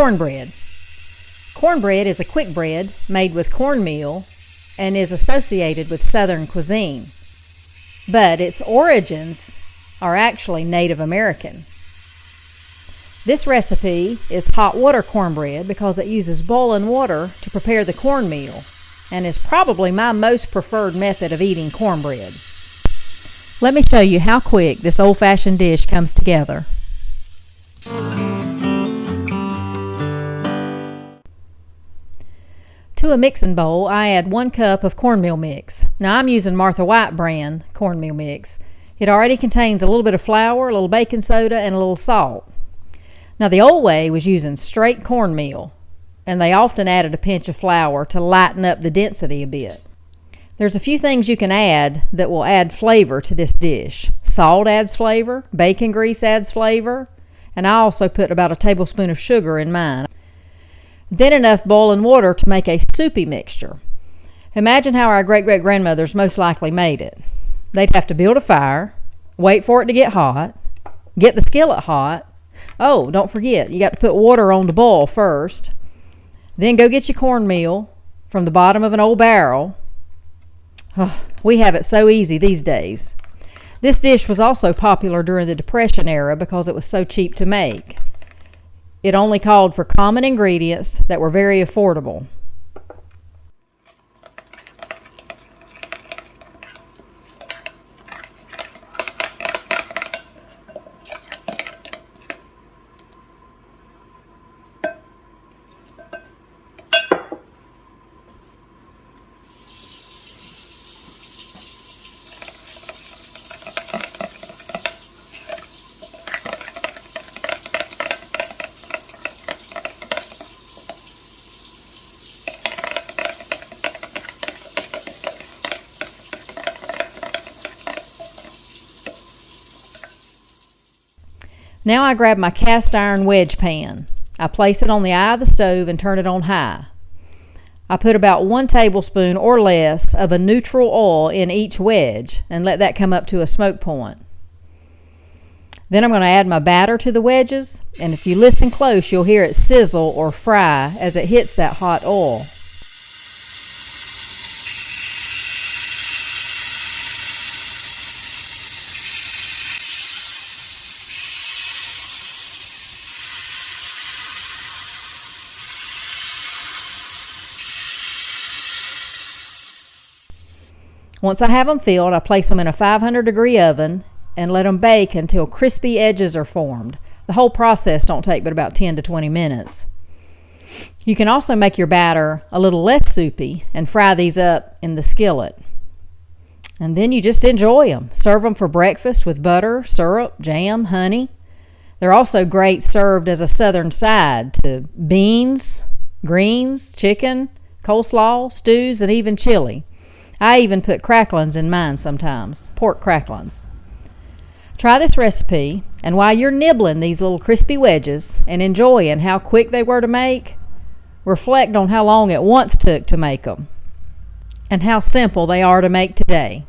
Cornbread. Cornbread is a quick bread made with cornmeal and is associated with Southern cuisine, but its origins are actually Native American. This recipe is hot water cornbread because it uses boiling water to prepare the cornmeal and is probably my most preferred method of eating cornbread. Let me show you how quick this old-fashioned dish comes together. To a mixing bowl, I add 1 cup of cornmeal mix. Now I'm using Martha White brand cornmeal mix. It already contains a little bit of flour, a little baking soda, and a little salt. Now the old way was using straight cornmeal, and they often added a pinch of flour to lighten up the density a bit. There's a few things you can add that will add flavor to this dish. Salt adds flavor, bacon grease adds flavor, and I also put about a tablespoon of sugar in mine. Then enough boiling water to make a soupy mixture. Imagine how our great-great-grandmothers most likely made it. They'd have to build a fire, wait for it to get hot, get the skillet hot. Oh, don't forget, you got to put water on to boil first. Then go get your cornmeal from the bottom of an old barrel. Oh, we have it so easy these days. This dish was also popular during the Depression era because it was so cheap to make. It only called for common ingredients that were very affordable. Now I grab my cast iron wedge pan. I place it on the eye of the stove and turn it on high. I put about 1 tablespoon or less of a neutral oil in each wedge and let that come up to a smoke point. Then I'm going to add my batter to the wedges, and if you listen close, you'll hear it sizzle or fry as it hits that hot oil. Once I have them filled, I place them in a 500-degree oven and let them bake until crispy edges are formed. The whole process don't take but about 10 to 20 minutes. You can also make your batter a little less soupy and fry these up in the skillet. And then you just enjoy them. Serve them for breakfast with butter, syrup, jam, honey. They're also great served as a southern side to beans, greens, chicken, coleslaw, stews, and even chili. I even put cracklins in mine sometimes, pork cracklins. Try this recipe, and while you're nibbling these little crispy wedges and enjoying how quick they were to make, reflect on how long it once took to make them and how simple they are to make today.